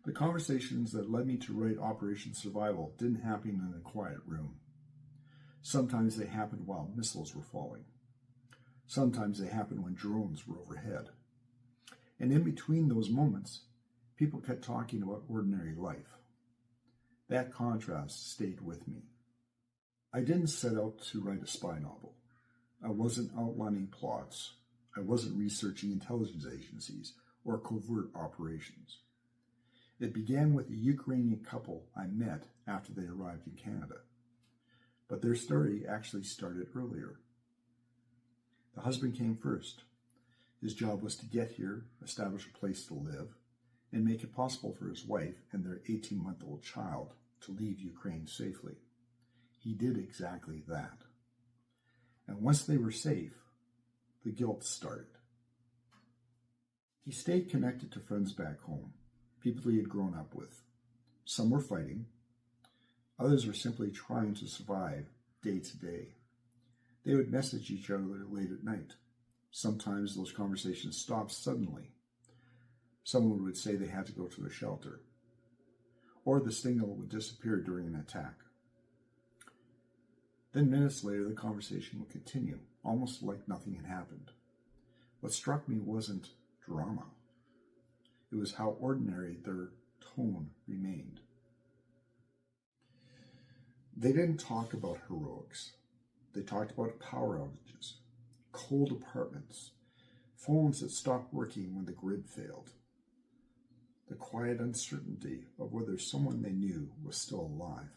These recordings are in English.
The conversations that led me to write Operation Survival didn't happen in a quiet room. Sometimes they happened while missiles were falling. Sometimes they happened when drones were overhead. And in between those moments, people kept talking about ordinary life. That contrast stayed with me. I didn't set out to write a spy novel. I wasn't outlining plots. I wasn't researching intelligence agencies or covert operations. It began with a Ukrainian couple I met after they arrived in Canada. But their story actually started earlier. The husband came first. His job was to get here, establish a place to live, and make it possible for his wife and their 18-month-old child to leave Ukraine safely. He did exactly that. And once they were safe, the guilt started. He stayed connected to friends back home, people he had grown up with. Some were fighting. Others were simply trying to survive day to day. They would message each other late at night. Sometimes those conversations stopped suddenly. Someone would say they had to go to the shelter, or the signal would disappear during an attack. Then minutes later, the conversation would continue, almost like nothing had happened. What struck me wasn't drama. It was how ordinary their tone remained. They didn't talk about heroics. They talked about power outages, cold apartments, phones that stopped working when the grid failed, the quiet uncertainty of whether someone they knew was still alive.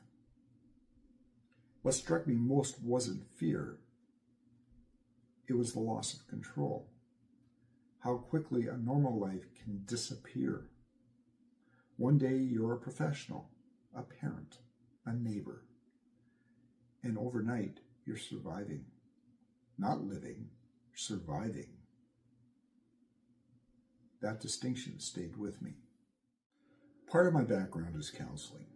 What struck me most wasn't fear. It was the loss of control. How quickly a normal life can disappear. One day you're a professional, a parent, a neighbor. And overnight you're surviving. Not living, surviving. That distinction stayed with me. Part of my background is counseling.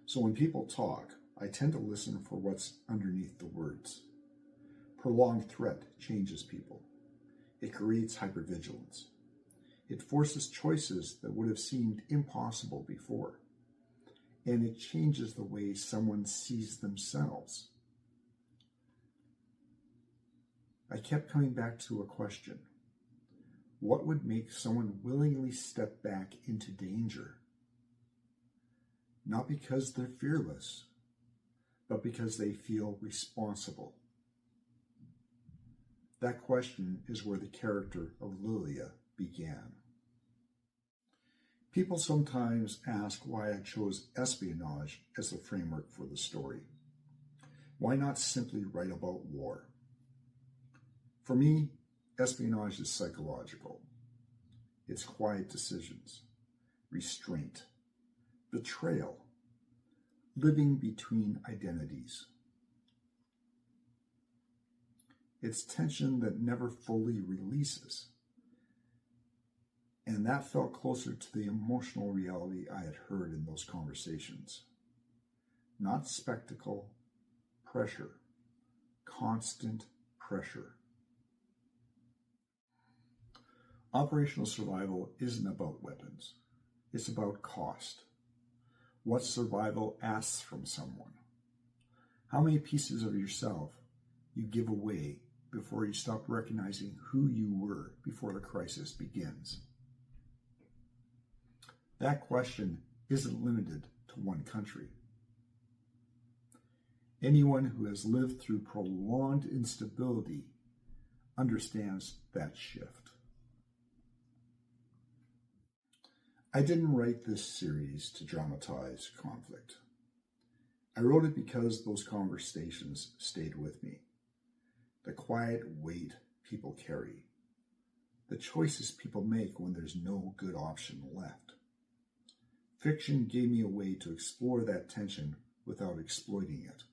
So when people talk, I tend to listen for what's underneath the words. Prolonged threat changes people. It creates hypervigilance. It forces choices that would have seemed impossible before. And it changes the way someone sees themselves. I kept coming back to a question. What would make someone willingly step back into danger? Not because they're fearless, but because they feel responsible. That question is where the character of Liliya began. People sometimes ask why I chose espionage as the framework for the story. Why not simply write about war? For me, espionage is psychological. It's quiet decisions, restraint, betrayal, living between identities. It's tension that never fully releases. And that felt closer to the emotional reality I had heard in those conversations. Not spectacle, pressure, constant pressure. Operational survival isn't about weapons. It's about cost. What survival asks from someone. How many pieces of yourself you give away before you stop recognizing who you were before the crisis begins. That question isn't limited to one country. Anyone who has lived through prolonged instability understands that shift. I didn't write this series to dramatize conflict. I wrote it because those conversations stayed with me. The quiet weight people carry. The choices people make when there's no good option left. Fiction gave me a way to explore that tension without exploiting it.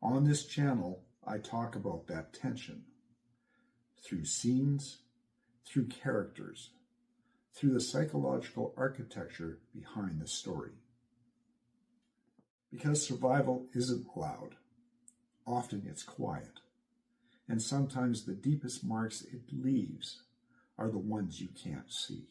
On this channel, I talk about that tension through scenes, through characters, through the psychological architecture behind the story. Because survival isn't loud. Often it's quiet. And sometimes the deepest marks it leaves are the ones you can't see.